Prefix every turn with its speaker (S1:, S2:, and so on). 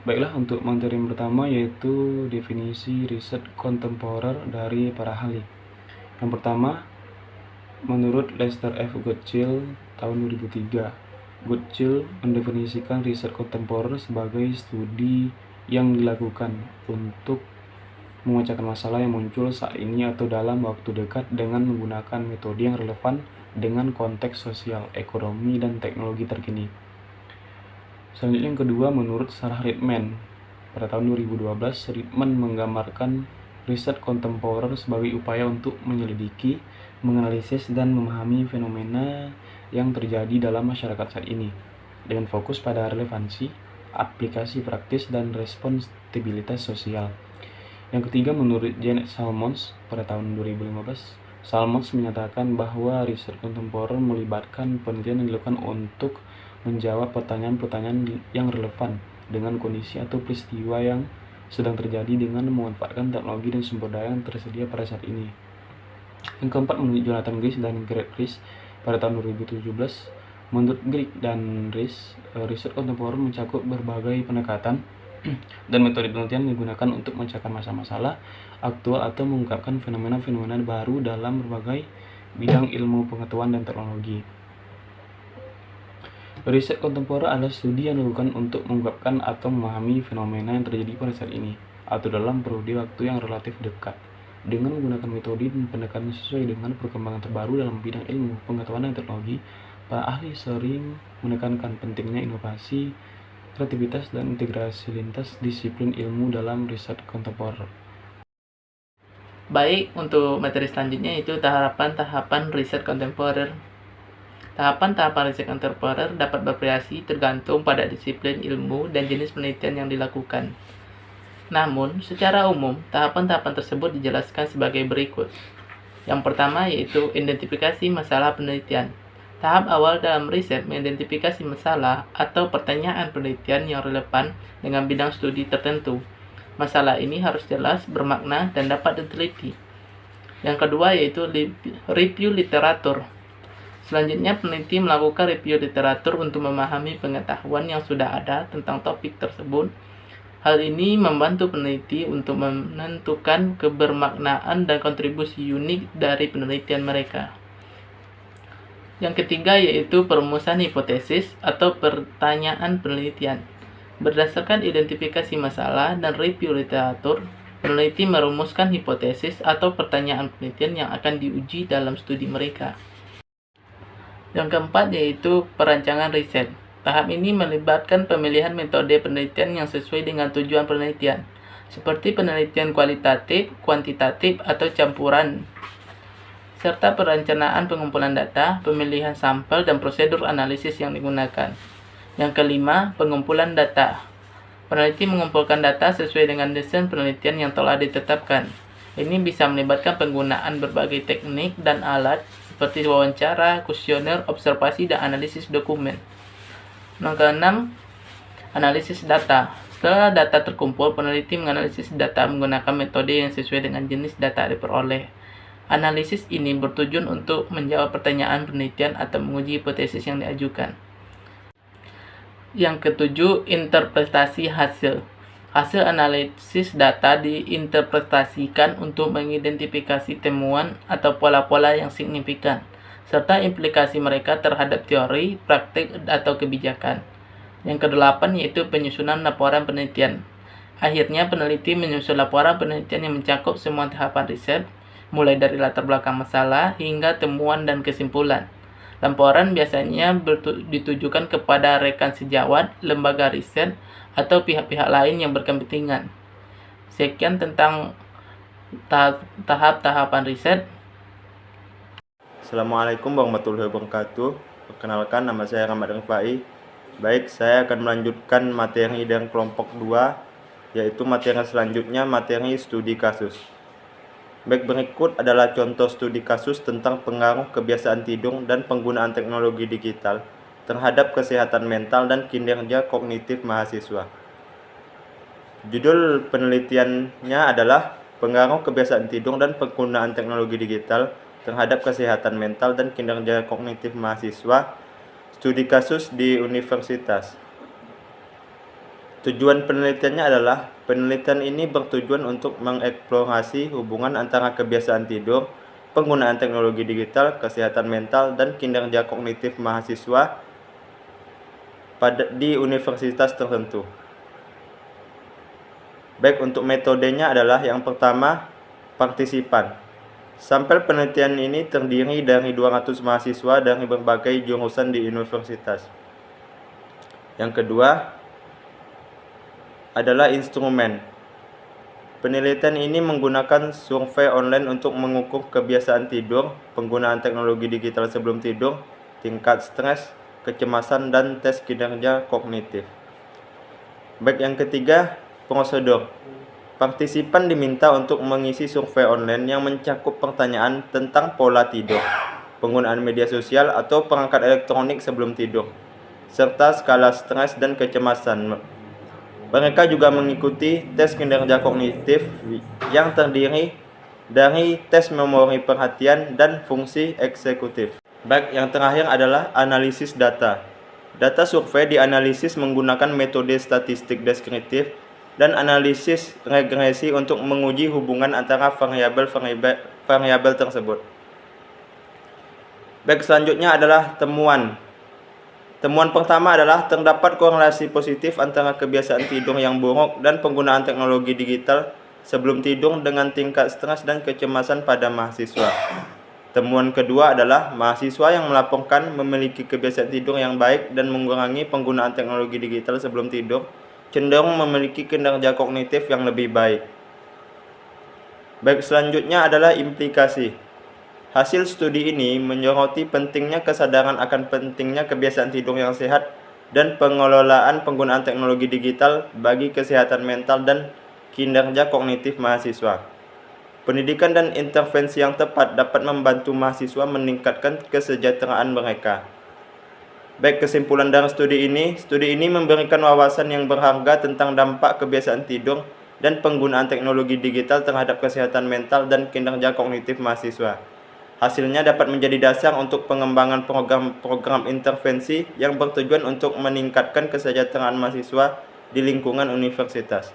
S1: Baiklah, untuk materi yang pertama yaitu definisi riset kontemporer dari para ahli. Yang pertama, menurut Lester F. Goodchill tahun 2003, Goodchill mendefinisikan riset kontemporer sebagai studi yang dilakukan untuk memecahkan masalah yang muncul saat ini atau dalam waktu dekat dengan menggunakan metode yang relevan dengan konteks sosial, ekonomi, dan teknologi terkini. Selanjutnya yang kedua, menurut Sarah Ridman pada tahun 2012, Ridman menggambarkan riset kontemporer sebagai upaya untuk menyelidiki, menganalisis, dan memahami fenomena yang terjadi dalam masyarakat saat ini, dengan fokus pada relevansi, aplikasi praktis, dan responsibilitas sosial. Yang ketiga, menurut Janet Salmons pada tahun 2015, Salmons menyatakan bahwa riset kontemporer melibatkan penelitian yang dilakukan untuk menjawab pertanyaan-pertanyaan yang relevan dengan kondisi atau peristiwa yang sedang terjadi dengan memanfaatkan teknologi dan sumber daya yang tersedia pada saat ini. Yang keempat, menurut Jonathan Griggs dan Greg Rees pada tahun 2017, menurut Griggs dan Rees, riset kontemporer mencakup berbagai pendekatan dan metode penelitian yang digunakan untuk memecahkan masalah aktual atau mengungkapkan fenomena-fenomena baru dalam berbagai bidang ilmu pengetahuan dan teknologi. Riset kontemporer adalah studi yang dilakukan untuk mengungkapkan atau memahami fenomena yang terjadi pada saat ini atau dalam periode waktu yang relatif dekat dengan menggunakan metode dan pendekatan sesuai dengan perkembangan terbaru dalam bidang ilmu pengetahuan dan teknologi. Para ahli sering menekankan pentingnya inovasi, kreativitas, dan integrasi lintas disiplin ilmu dalam riset kontemporer.
S2: Baik, untuk materi selanjutnya itu tahapan-tahapan riset kontemporer. Tahapan-tahapan riset kontemporer dapat bervariasi tergantung pada disiplin ilmu dan jenis penelitian yang dilakukan. Namun, secara umum, tahapan-tahapan tersebut dijelaskan sebagai berikut. Yang pertama yaitu identifikasi masalah penelitian. Tahap awal dalam riset mengidentifikasi masalah atau pertanyaan penelitian yang relevan dengan bidang studi tertentu. Masalah ini harus jelas, bermakna, dan dapat diteliti. Yang kedua yaitu review literatur. Selanjutnya, peneliti melakukan review literatur untuk memahami pengetahuan yang sudah ada tentang topik tersebut. Hal ini membantu peneliti untuk menentukan kebermaknaan dan kontribusi unik dari penelitian mereka. Yang ketiga yaitu perumusan hipotesis atau pertanyaan penelitian. Berdasarkan identifikasi masalah dan review literatur, peneliti merumuskan hipotesis atau pertanyaan penelitian yang akan diuji dalam studi mereka. Yang keempat yaitu perancangan riset. Tahap ini melibatkan pemilihan metode penelitian yang sesuai dengan tujuan penelitian, seperti penelitian kualitatif, kuantitatif, atau campuran, serta perencanaan pengumpulan data, pemilihan sampel, dan prosedur analisis yang digunakan. Yang kelima, pengumpulan data. Peneliti mengumpulkan data sesuai dengan desain penelitian yang telah ditetapkan. Ini bisa melibatkan penggunaan berbagai teknik dan alat seperti wawancara, kuesioner, observasi, dan analisis dokumen. Yang keenam, analisis data. Setelah data terkumpul, peneliti menganalisis data menggunakan metode yang sesuai dengan jenis data diperoleh. Analisis ini bertujuan untuk menjawab pertanyaan penelitian atau menguji hipotesis yang diajukan. Yang ketujuh, interpretasi hasil. Hasil analisis data diinterpretasikan untuk mengidentifikasi temuan atau pola-pola yang signifikan, serta implikasi mereka terhadap teori, praktik, atau kebijakan. Yang kedelapan yaitu penyusunan laporan penelitian. Akhirnya, peneliti menyusun laporan penelitian yang mencakup semua tahapan riset, mulai dari latar belakang masalah hingga temuan dan kesimpulan. Laporan biasanya ditujukan kepada rekan sejawat, lembaga riset, atau pihak-pihak lain yang berkepentingan. Sekian tentang tahap-tahapan riset.
S3: Assalamualaikum warahmatullahi wabarakatuh. Perkenalkan, nama saya Rahmat Rifai. Baik, saya akan melanjutkan materi dari kelompok 2, yaitu materi selanjutnya, materi studi kasus. Baik, berikut adalah contoh studi kasus tentang pengaruh kebiasaan tidur dan penggunaan teknologi digital terhadap kesehatan mental dan kinerja kognitif mahasiswa. Judul penelitiannya adalah pengaruh kebiasaan tidur dan penggunaan teknologi digital terhadap kesehatan mental dan kinerja kognitif mahasiswa, studi kasus di universitas. Tujuan penelitiannya adalah penelitian ini bertujuan untuk mengeksplorasi hubungan antara kebiasaan tidur, penggunaan teknologi digital, kesehatan mental, dan kinerja kognitif mahasiswa di universitas tertentu. Baik, untuk metodenya adalah yang pertama, partisipan. Sampel penelitian ini terdiri dari 200 mahasiswa dari berbagai jurusan di universitas. Yang kedua adalah instrumen. Penelitian ini menggunakan survei online untuk mengukur kebiasaan tidur, penggunaan teknologi digital sebelum tidur, tingkat stres, kecemasan, dan tes kinerja kognitif. Baik, yang ketiga, prosedur. Partisipan diminta untuk mengisi survei online yang mencakup pertanyaan tentang pola tidur, penggunaan media sosial atau perangkat elektronik sebelum tidur, serta skala stres dan kecemasan. Mereka juga mengikuti tes kinerja kognitif yang terdiri dari tes memori perhatian dan fungsi eksekutif. Baik, yang terakhir adalah analisis data. Data survei dianalisis menggunakan metode statistik deskriptif dan analisis regresi untuk menguji hubungan antara variabel tersebut. Baik, selanjutnya adalah temuan. Temuan pertama adalah terdapat korelasi positif antara kebiasaan tidur yang buruk dan penggunaan teknologi digital sebelum tidur dengan tingkat stres dan kecemasan pada mahasiswa. Temuan kedua adalah mahasiswa yang melaporkan memiliki kebiasaan tidur yang baik dan mengurangi penggunaan teknologi digital sebelum tidur cenderung memiliki kinerja kognitif yang lebih baik. Baik, selanjutnya adalah implikasi. Hasil studi ini menyoroti pentingnya kesadaran akan pentingnya kebiasaan tidur yang sehat dan pengelolaan penggunaan teknologi digital bagi kesehatan mental dan kinerja kognitif mahasiswa. Pendidikan dan intervensi yang tepat dapat membantu mahasiswa meningkatkan kesejahteraan mereka. Baik, kesimpulan dari studi ini memberikan wawasan yang berharga tentang dampak kebiasaan tidur dan penggunaan teknologi digital terhadap kesehatan mental dan kinerja kognitif mahasiswa. Hasilnya dapat menjadi dasar untuk pengembangan program-program intervensi yang bertujuan untuk meningkatkan kesejahteraan mahasiswa di lingkungan universitas.